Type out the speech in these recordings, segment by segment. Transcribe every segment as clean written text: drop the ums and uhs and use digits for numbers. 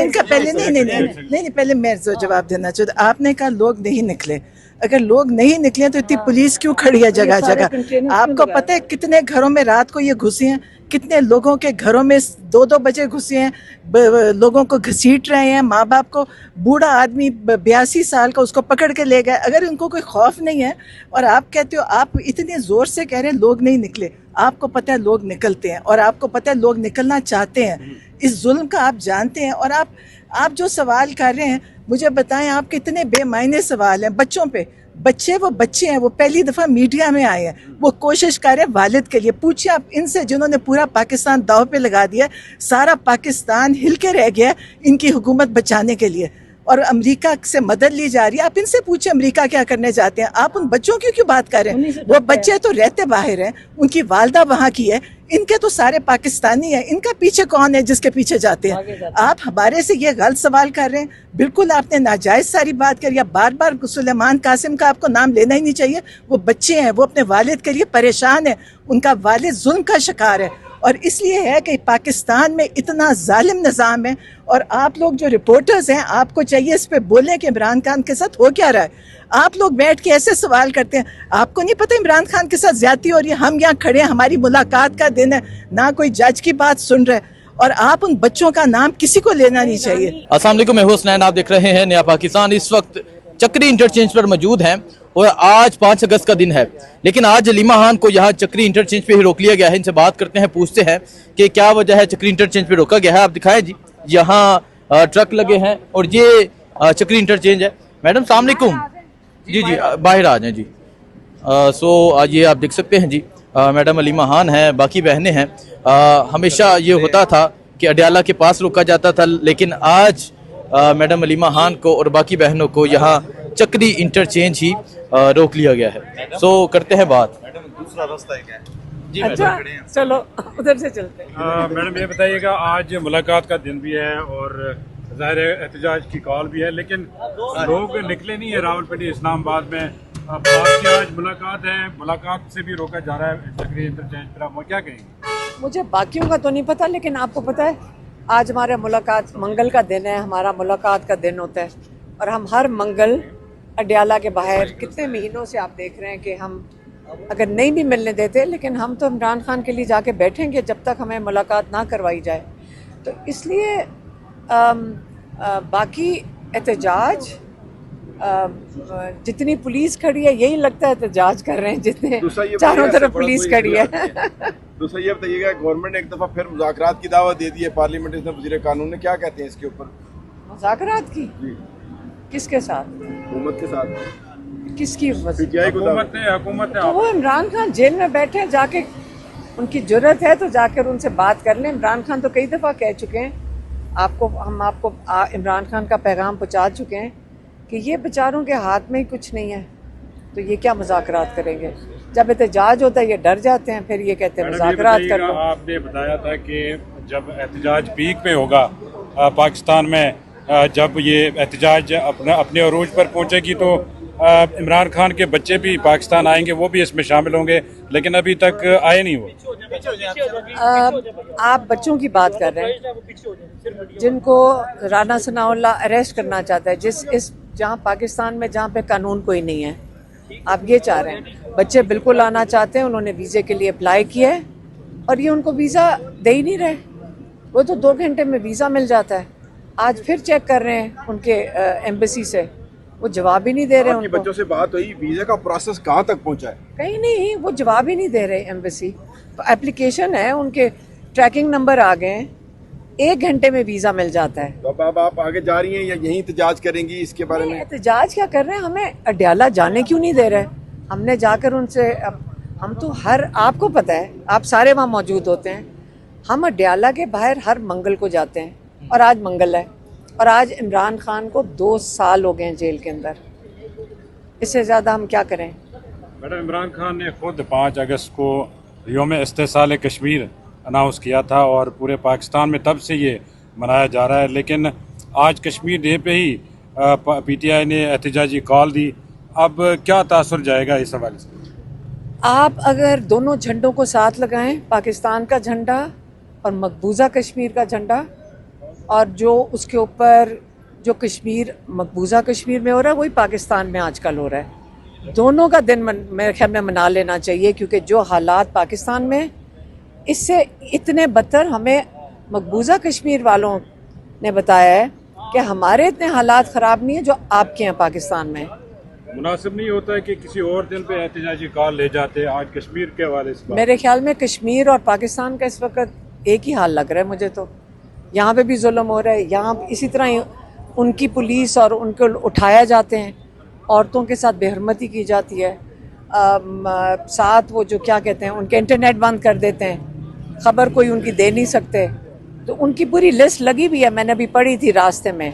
इनका पहले नहीं, पहले मैं जवाब देना चाहता। आपने कहा लोग नहीं निकले, अगर लोग नहीं निकले तो इतनी पुलिस क्यों खड़ी है जगह जगह? आपको पता है कितने घरों में रात को ये घुसी हैं, कितने लोगों के घरों में 2-2 बजे घुसे हैं, लोगों को घसीट रहे हैं, माँ बाप को, बूढ़ा आदमी 82 साल का उसको पकड़ के ले गए। अगर इनको कोई खौफ नहीं है और आप कहते हो, आप इतने ज़ोर से कह रहे हैं लोग नहीं निकले, आपको पता है लोग निकलते हैं और आपको पता है लोग निकलना चाहते हैं। इस जुल्म का आप जानते हैं और आप जो सवाल कर रहे हैं, मुझे बताएं, आप कितने बेमायने सवाल हैं बच्चों पे। वो बच्चे हैं, वो पहली दफ़ा मीडिया में आए हैं, वो कोशिश कर रहे हैं वालिद के लिए। पूछिए आप इनसे जिन्होंने पूरा पाकिस्तान दाव पे लगा दिया, सारा पाकिस्तान हिल के रह गया इनकी हुकूमत बचाने के लिए, और अमेरिका से मदद ली जा रही है। आप इनसे पूछिए अमेरिका क्या करने जाते हैं। आप उन बच्चों की क्यों बात कर रहे हैं? वो बच्चे तो रहते बाहर हैं, उनकी वालदा वहाँ की है, इनके तो सारे पाकिस्तानी हैं, इनका पीछे कौन है जिसके पीछे जाते हैं? आप हमारे से ये गलत सवाल कर रहे हैं। बिल्कुल आपने नाजायज़ सारी बात करी। बार बार सुलेमान कासिम का आपको नाम लेना ही नहीं चाहिए। वो बच्चे हैं, वो अपने वालिद के लिए परेशान है, उनका वालिद जुल्म का शिकार है, और इसलिए है कि पाकिस्तान में इतना जालिम निज़ाम है। और आप लोग जो रिपोर्टर्स हैं, आपको चाहिए इस पे बोलें कि इमरान खान के साथ हो क्या रहा है। आप लोग बैठ के ऐसे सवाल करते हैं, आपको नहीं पता इमरान खान के साथ ज्यादती हो रही है। हम यहाँ खड़े हैं, हमारी मुलाकात का दिन है, ना कोई जज की बात सुन रहे, और आप उन बच्चों का नाम किसी को लेना नहीं चाहिए। अस्सलाम वालेकुम, मैं हुसनैन, आप देख रहे हैं नया पाकिस्तान। इस वक्त चक्री इंटरचेंज पर मौजूद हैं और आज 5 अगस्त का दिन है, लेकिन आज अलीमा खान को यहाँ चक्री इंटरचेंज पे ही रोक लिया गया है। इनसे बात करते हैं, पूछते हैं कि क्या वजह है चक्री इंटरचेंज पे रोका गया है। आप दिखाएं जी, यहाँ ट्रक लगे हैं और ये चक्री इंटरचेंज है। मैडम सलाम वालेकुम। जी बाहर आ जाएं जी। सो आज ये आप देख सकते हैं जी, मैडम अलीमा खान हैं, बाकी बहनें हैं। हमेशा ये होता था कि अडयाला के पास रोका जाता था, लेकिन आज मैडम अलीमा खान को और बाकी बहनों को यहाँ चक्री इंटरचेंज ही रोक लिया गया है। सो करते हैं बात। दूसरा रास्ता है क्या? जी अच्छा चलो उधर से चलते हैं। मैडम ये बताइएगा, आज मुलाकात का दिन भी है और ज़ाहिर है एहतजाज की कॉल भी है, लेकिन लोग निकले नहीं है रावलपिंडी इस्लामाबाद में। आपकी आज मुलाकात है, मुलाकात से भी रोका जा रहा है चक्री इंटरचेंज पर, आप क्या कहेंगे? मुझे बाकियों का तो नहीं पता, लेकिन आपको पता है आज हमारा मुलाकात मंगल का दिन है, हमारा मुलाकात का दिन होता है, और हम हर मंगल अडयाला के बाहर कितने महीनों से आप देख रहे हैं कि हम अगर नहीं भी मिलने देते, लेकिन हम तो इमरान खान के लिए जाके बैठेंगे जब तक हमें मुलाकात ना करवाई जाए। तो इसलिए बाकी एहतजाज, जितनी पुलिस खड़ी है यही लगता है एहतजाज कर रहे हैं, जितने चारों तरफ पुलिस खड़ी है। दूसरा ये बताइएगा, गवर्नमेंट ने एक दफा फिर मुज़ाकरात की दावत दे दी है पार्लियामेंट में, वज़ीर कानून ने, क्या कहते हैं इसके ऊपर? मुज़ाकरात की? किसके साथ? हुकूमत के साथ। किसकी? हुकूमत ने तो वो इमरान खान जेल में बैठे हैं, जाके उनकी जुर्रत है तो जाकर उनसे बात कर लें। इमरान खान तो कई दफ़ा कह चुके हैं, हम आपको इमरान खान का पैगाम पहुंचा चुके हैं कि ये बेचारों के हाथ में ही कुछ नहीं है, तो ये क्या मुज़ाकरात करेंगे। जब एहतजाज होता है ये डर जाते हैं, फिर ये कहते हैं मुज़ाकरात कर लो। आपने बताया था कि जब एहतजाज पीक में होगा पाकिस्तान में, जब ये एहतजाज अपने अरूज पर पहुंचेगी तो इमरान खान के बच्चे भी पाकिस्तान आएंगे, वो भी इसमें शामिल होंगे, लेकिन अभी तक आए नहीं वो। आप बच्चों की बात कर रहे हैं जिनको राना सनाउल्लाह अरेस्ट करना चाहता है, जहाँ पाकिस्तान में जहाँ पे कानून कोई नहीं है। आप ये चाह रहे हैं, बच्चे बिल्कुल आना चाहते हैं, उन्होंने वीज़े के लिए अप्लाई किया है और ये उनको वीज़ा दे ही नहीं रहे। वो तो 2 घंटे में वीज़ा मिल जाता है। आज फिर चेक कर रहे हैं उनके एम्बेसी से, वो जवाब ही नहीं दे रहे। उनके बच्चों से बात हुई, वीज़ा का प्रोसेस कहाँ तक पहुँचा है? कहीं नहीं, वो जवाब ही नहीं दे रहे एम्बेसी। एप्लीकेशन है, उनके ट्रैकिंग नंबर आ गए हैं, 1 घंटे में वीज़ा मिल जाता है। तो अब आप आगे जा रही हैं या यहीं एहतजाज करेंगी इसके बारे में? एहतजाज क्या कर रहे हैं, हमें अडयाला जाने क्यों नहीं दे रहे? हमने जाकर उनसे, हम तो आपको पता है, आप सारे वहाँ मौजूद होते हैं, हम अडयाला के बाहर हर मंगल को जाते हैं, और आज मंगल है, और आज इमरान खान को 2 साल हो गए हैं जेल के अंदर। इससे ज़्यादा हम क्या करें? मैडम, इमरान खान ने खुद 5 अगस्त को यौम इस्तेसाल कश्मीर अनाउंस किया था और पूरे पाकिस्तान में तब से ये मनाया जा रहा है, लेकिन आज कश्मीर डे पे ही PTI ने एहतजाजी कॉल दी। अब क्या तासुर जाएगा इस हवाले से? आप अगर दोनों झंडों को साथ लगाएं, पाकिस्तान का झंडा और मकबूजा कश्मीर का झंडा, और जो उसके ऊपर जो कश्मीर मकबूजा कश्मीर में हो रहा है वही पाकिस्तान में आजकल हो रहा है। दोनों का दिन मेरे ख्याल में मना लेना चाहिए, क्योंकि जो हालात पाकिस्तान में, इससे इतने बदतर हमें मकबूजा कश्मीर वालों ने बताया है कि हमारे इतने हालात ख़राब नहीं है जो आपके हैं पाकिस्तान में। मुनासिब नहीं होता है कि किसी और दिन पे एहतजाजी कॉल ले जाते हैं, आज कश्मीर के हवाले से मेरे ख्याल में कश्मीर और पाकिस्तान का इस वक्त एक ही हाल लग रहा है मुझे तो। यहाँ पे भी जुल्म हो रहा है, यहाँ इसी तरह ही उनकी पुलिस और उनको उठाया जाते हैं, औरतों के साथ बेहरमती की जाती है, साथ वो जो क्या कहते हैं उनके इंटरनेट बंद कर देते हैं, खबर कोई उनकी दे नहीं सकते। तो उनकी पूरी लिस्ट लगी हुई है, मैंने अभी पढ़ी थी रास्ते में,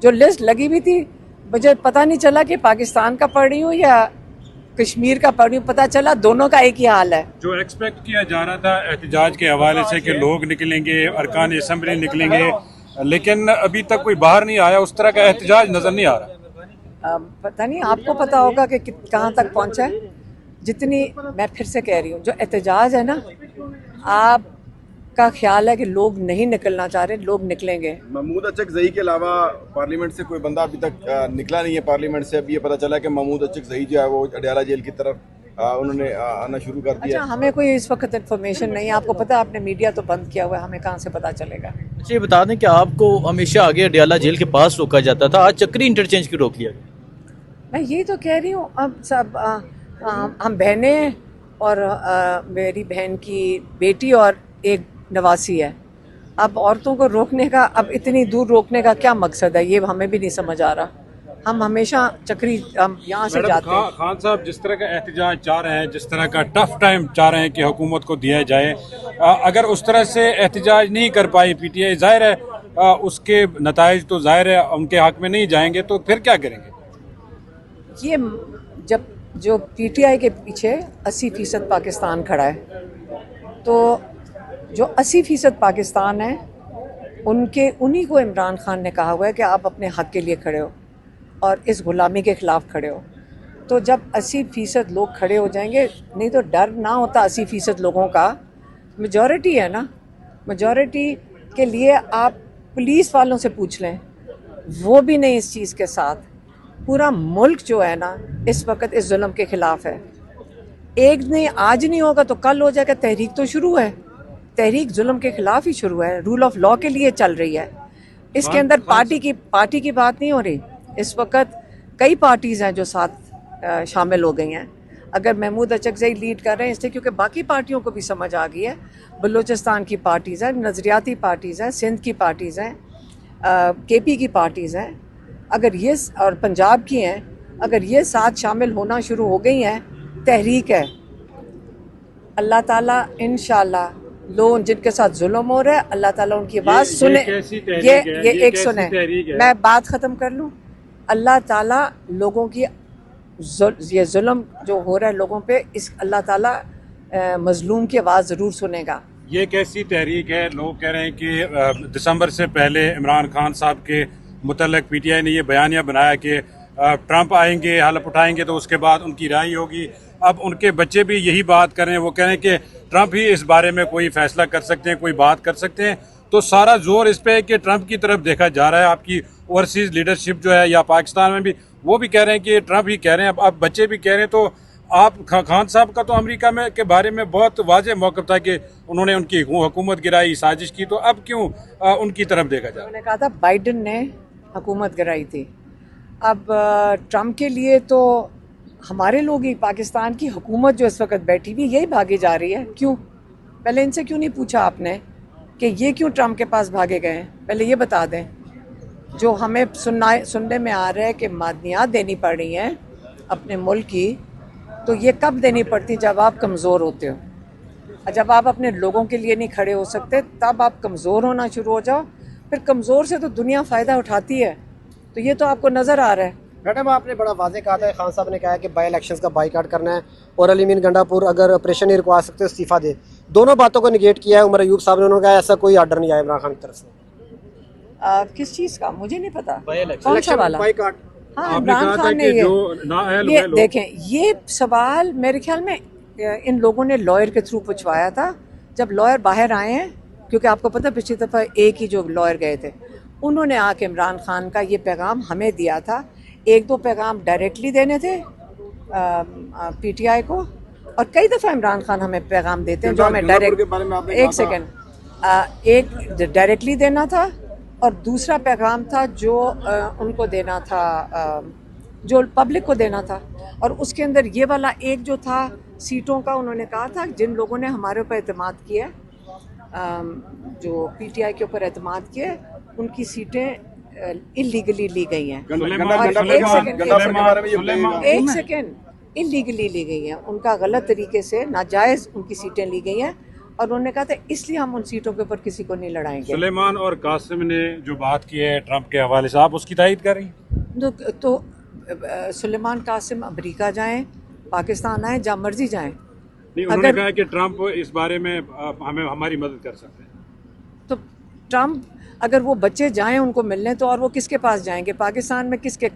जो लिस्ट लगी हुई थी मुझे पता नहीं चला कि पाकिस्तान का पढ़ रही हूँ या कश्मीर का पढ़ रही हूँ, पता चला दोनों का एक ही हाल है। जो एक्सपेक्ट किया जा रहा था एहतजाज के हवाले से कि लोग निकलेंगे, अरकान असम्बली निकलेंगे, लेकिन अभी तक कोई बाहर नहीं आया, उस तरह का एहतजाज नजर नहीं आ रहा। पता नहीं, आपको पता होगा कि कहाँ तक पहुँचा है। जितनी, मैं फिर से कह रही हूँ, जो एहतजाज है ना, आप का ख्याल है कि लोग नहीं निकलना चाह रहे, लोग निकलेंगे। महमूद अचकजई के अलावा पार्लियामेंट से कोई बंदा अभी तक निकला नहीं है पार्लियामेंट से। अभी ये पता चला कि महमूद अचकजई जो है वो अडयाला जेल की तरफ उन्होंने आना शुरू कर दिया। अच्छा, हमें कोई इस वक्त इन्फॉर्मेशन नहीं है। आपको पता है, आपने मीडिया तो बंद किया हुआ है, हमें कहाँ से पता चलेगा। अच्छा, ये बता दें कि आपको हमेशा आगे अडयाला जेल के पास रोका जाता था, आज चक्री इंटरचेंज क्यों रोक लिया गया? मैं यही तो कह रही हूँ, अब सब हम बहनें और मेरी बहन की बेटी और एक नवासी है, अब औरतों को रोकने का, अब इतनी दूर रोकने का क्या मकसद है, ये हमें भी नहीं समझ आ रहा। हम हमेशा चक्री हम यहाँ से जाते हैं। खान साहब जिस तरह का एहतजाज चाह रहे हैं, जिस तरह का टफ टाइम चाह रहे हैं कि हुकूमत को दिया जाए, अगर उस तरह से एहतजाज नहीं कर पाई पीटीआई, जाहिर है उसके नताइज तो जाहिर है उनके हक में नहीं जाएंगे, तो फिर क्या करेंगे? ये जब जो पीटीआई के पीछे 80% पाकिस्तान खड़ा है, तो जो 80% पाकिस्तान है उन्हीं को इमरान खान ने कहा हुआ है कि आप अपने हक के लिए खड़े हो और इस गुलामी के ख़िलाफ़ खड़े हो। तो जब 80% लोग खड़े हो जाएंगे, नहीं तो डर ना होता 80% लोगों का, मेजॉरिटी है ना, मेजॉरिटी के लिए आप पुलिस वालों से पूछ लें, वो भी नहीं इस चीज़ के साथ। पूरा मुल्क जो है ना इस वक्त इस जुल्म के ख़िलाफ़ है। एक नहीं, आज नहीं होगा तो कल हो जाएगा। तहरीक तो शुरू है, तहरीक जुल्म के ख़िलाफ़ ही शुरू है, रूल ऑफ लॉ के लिए चल रही है। इसके अंदर पार्टी की बात नहीं हो रही। इस वक्त कई पार्टीज़ हैं जो साथ शामिल हो गई हैं। अगर महमूद अचकजई लीड कर रहे हैं इसलिए क्योंकि बाकी पार्टियों को भी समझ आ गई है। बलूचिस्तान की पार्टीज़ हैं, नज़रियाती पार्टीज़ हैं, सिंध की पार्टीज़ हैं, केपी की पार्टीज़ हैं, अगर ये और पंजाब की हैं, अगर ये साथ शामिल होना शुरू हो गई हैं, तहरीक है। अल्लाह ताला इंशाल्लाह लोग जिनके साथ जुल्म हो रहा है, अल्लाह ताला उनकी बात सुने। ये एक सुने, मैं बात ख़त्म कर लूँ। अल्लाह ताला लोगों की ये जुल्म जो हो रहा है लोगों पे, इस अल्लाह ताला मजलूम की आवाज़ ज़रूर सुनेगा। ये कैसी तहरीक है? लोग कह रहे हैं कि दिसंबर से पहले इमरान खान साहब के मुतल्लिक़ पीटीआई ने ये बयानिया बनाया कि ट्रंप आएंगे, हलफ उठाएंगे तो उसके बाद उनकी राय होगी। अब उनके बच्चे भी यही बात कर रहे हैं, वो कह रहे हैं कि ट्रंप ही इस बारे में कोई फैसला कर सकते हैं, कोई बात कर सकते हैं। तो सारा जोर इस पे है कि ट्रंप की तरफ देखा जा रहा है। आपकी ओवरसीज लीडरशिप जो है या पाकिस्तान में भी वो भी कह रहे हैं कि ट्रंप ही कह रहे हैं, अब बच्चे भी कह रहे हैं। तो आप खान साहब का तो अमेरिका में के बारे में बहुत वाज़ेह मौक़िफ़ था कि उन्होंने उनकी हुकूमत गिराई, साजिश की, तो अब क्यों उनकी तरफ देखा जाए? उन्होंने कहा था बाइडन ने हुकूमत गिराई थी। अब ट्रंप के लिए तो हमारे लोग ही, पाकिस्तान की हुकूमत जो इस वक्त बैठी हुई यही भागी जा रही है। क्यों? पहले इनसे क्यों नहीं पूछा आपने कि ये क्यों ट्रंप के पास भागे गए हैं? पहले ये बता दें। जो हमें सुनने में आ रहा है कि मादनियात देनी पड़ रही हैं अपने मुल्क की, तो ये कब देनी पड़ती? जब आप कमज़ोर होते हो। जब आप अपने लोगों के लिए नहीं खड़े हो सकते, तब आप कमज़ोर होना शुरू हो जाओ। फिर कमज़ोर से तो दुनिया फ़ायदा उठाती है, तो ये तो आपको नज़र आ रहा है। मैडम, आपने बड़ा वाज़ेह कहा था, खान साहब ने कहा है कि बाई इलेक्शंस का बाइकाट करना है और अली मीन गंडापुर अगर ऑपरेशन नहीं रुकवा सकते इस्तीफ़ा दे। दोनों बातों को निगेट किया है उमर अयूब साहब ने। उन्होंने कहा ऐसा कोई आर्डर नहीं आया इमरान खान की तरफ से। किस चीज़ का मुझे नहीं पता, कौन सा वाला बाइकाट? हाँ, इमरान खान ने ये देखें, ये सवाल मेरे ख्याल में इन लोगों ने लॉयर के थ्रू पूछवाया था। जब लॉयर बाहर आए हैं, क्योंकि आपको पता पिछली दफ़ा एक ही जो लॉयर गए थे, उन्होंने आके इमरान खान का ये पैगाम हमें दिया था। एक दो पैगाम डायरेक्टली देने थे पीटीआई को, और कई दफ़ा इमरान खान हमें पैगाम देते हैं जो हमें गंगापुर के बारे में आपने एक कहा था। सेकेंड, एक डायरेक्टली देना था और दूसरा पैगाम था जो उनको देना था, जो पब्लिक को देना था। और उसके अंदर ये वाला एक जो था सीटों का, उन्होंने कहा था जिन लोगों ने हमारे ऊपर एतमाद किया, जो पीटीआई के ऊपर एतमाद किया, उनकी सीटें इलीगली ली गई हैं। एक सेकेंड, इलीगली ली गई हैं, उनका गलत तरीके से नाजायज़ उनकी सीटें ली गई हैं, और उन्होंने कहा था इसलिए हम उन सीटों के ऊपर किसी को नहीं लड़ाएंगे। सुलेमान और कासिम ने जो बात की है ट्रंप के हवाले से, आप उसकी तायद कर रही हैं? तो सुलेमान कासिम अमेरिका जाएं, पाकिस्तान आए, जहाँ मर्जी जाएं। नहीं, उन्होंने कहा कि ट्रंप इस बारे में हमें हमारी मदद कर सकते हैं। तो ट्रंप, अगर वो बच्चे जाएं उनको मिलने, तो और वो किसके पास जाएंगे? पाकिस्तान में किसके,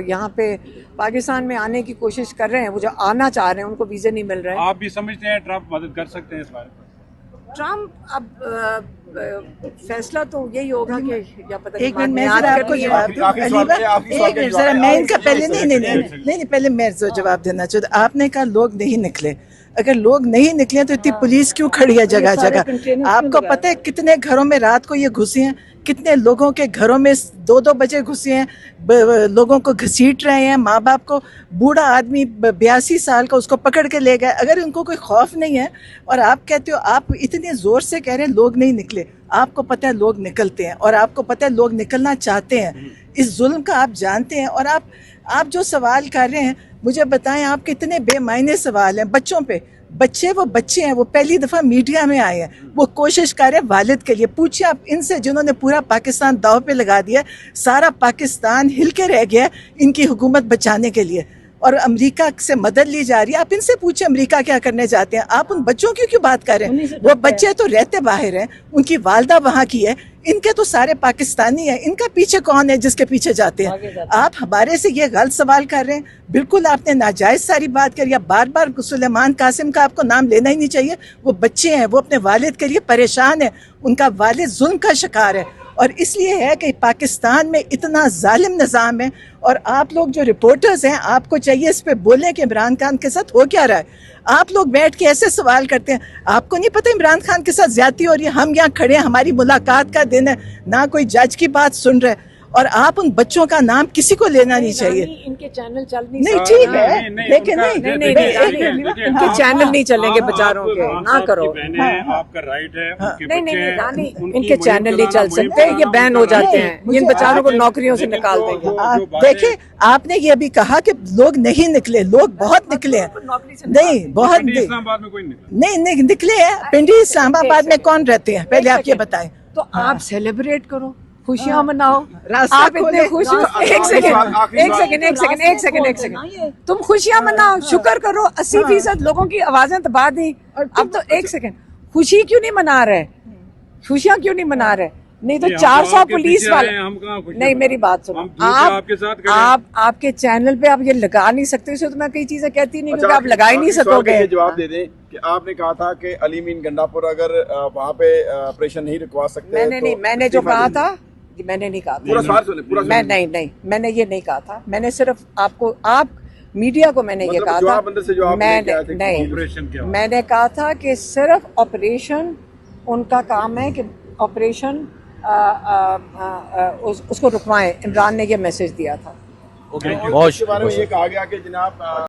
यहाँ पे पाकिस्तान में आने की कोशिश कर रहे हैं, वो जो आना चाह रहे हैं उनको वीज़े नहीं मिल रहे हैं। आप भी समझते हैं ट्रंप मदद कर सकते हैं इस बारे में? ट्रंप अब फैसला तो यही होगा कि या पता नहीं, एक मिनट मैं याद जरा आपको करनी है। जवाब दूं। आखिरी सवाल अलीबा, पे, आखिरी सवाल एक पे मिनट जवाब जरा, है। मैं आप इनका एक पहले सेकंड, नहीं, पहले मैं जवाब देना चाहती। आपने कहा लोग नहीं निकले, अगर लोग नहीं निकले तो इतनी पुलिस क्यों खड़ी है जगह जगह? आपको पता है कितने घरों में रात को ये घुसी हैं, कितने लोगों के घरों में 2-2 बजे घुसे हैं, लोगों को घसीट रहे हैं, माँ बाप को, बूढ़ा आदमी 82 साल का उसको पकड़ के ले गए। अगर उनको कोई खौफ नहीं है और आप कहते हो, आप इतने ज़ोर से कह रहे हैं लोग नहीं निकले, आपको पता है लोग निकलते हैं और आपको पता है लोग निकलना चाहते हैं। इस जुल्म का आप जानते हैं, और आप जो सवाल कर रहे हैं मुझे बताएं, आप कितने बेमायने सवाल हैं बच्चों पे। वो बच्चे हैं, वो पहली दफ़ा मीडिया में आए हैं, वो कोशिश कर रहे हैं वालिद के लिए। पूछिए आप इनसे जिन्होंने पूरा पाकिस्तान दाव पे लगा दिया, सारा पाकिस्तान हिल के रह गया इनकी हुकूमत बचाने के लिए, और अमेरिका से मदद ली जा रही है। आप इनसे पूछिए अमेरिका क्या करने जाते हैं। आप उन बच्चों की क्यों बात कर रहे हैं? वो बच्चे तो रहते बाहर हैं, उनकी वालदा वहाँ की है, इनके तो सारे पाकिस्तानी हैं, इनका पीछे कौन है जिसके पीछे जाते हैं? आप हमारे से ये गलत सवाल कर रहे हैं। बिल्कुल आपने नाजायज़ सारी बात करी। बार बार सुलेमान कासिम का आपको नाम लेना ही नहीं चाहिए। वो बच्चे हैं, वो अपने वालिद के लिए परेशान है, उनका वालिद जुल्म का शिकार है, और इसलिए है कि पाकिस्तान में इतना जालिम निज़ाम है। और आप लोग जो रिपोर्टर्स हैं, आपको चाहिए इस पे बोलें कि इमरान खान के साथ हो क्या रहा है। आप लोग बैठ के ऐसे सवाल करते हैं, आपको नहीं पता इमरान खान के साथ ज्यादती हो रही है। हम यहाँ खड़े हैं, हमारी मुलाकात का दिन है, ना कोई जज की बात सुन रहे, और आप उन बच्चों का नाम किसी को लेना नहीं चाहिए। इनके चैनल चल नहीं, ठीक है, लेकिन इनके चैनल नहीं चलेंगे बेचारों के, ना करो। आपका राइट है, नहीं रानी, इनके चैनल नहीं चल सकते, ये बैन हो जाते हैं, इन बेचारों को नौकरियों से निकाल देंगे। देखिए, आपने ये भी कहा कि लोग नहीं निकले, लोग बहुत निकले हैं। नहीं, बहुत इस्लामाबाद में कोई नहीं नहीं निकले हैं। पिंडी इस्लामाबाद में कौन रहते हैं, पहले आप ये बताएं। तो आप सेलिब्रेट करो, खुशियां मनाओ। रास्ता आप इतने खुश हो, एक सेकंड, तुम खुशियां मनाओ, शुक्र करो। 80% लोगों की आवाजें दबा दी। अब तो एक सेकंड, खुशी क्यों नहीं मना रहे? खुशियां क्यों नहीं मना रहे? नहीं तो 400 पुलिस वाले, नहीं मेरी बात सुनो, आप आपके चैनल पे आप ये लगा नहीं सकते, इसलिए तो मैं कई चीजें कहती नहीं, क्योंकि आप लगा ही नहीं सकोगे। जवाब दे दें कि आपने कहा था कि अली मीन गंडापुर अगर वहाँ पे ऑपरेशन नहीं रुकवा सकते, मैंने जो कहा था, मैंने नहीं कहा था। पूरा सवाल सुने, पूरा मैं नहीं, मैंने ये नहीं कहा था। मैंने सिर्फ आपको, आप मीडिया को मैंने ये कहा था, मैंने कहा था कि सिर्फ ऑपरेशन उनका काम है, कि ऑपरेशन उसको रुकवाएं। इमरान ने ये मैसेज दिया था। बहुत ये कहा गया कि जनाब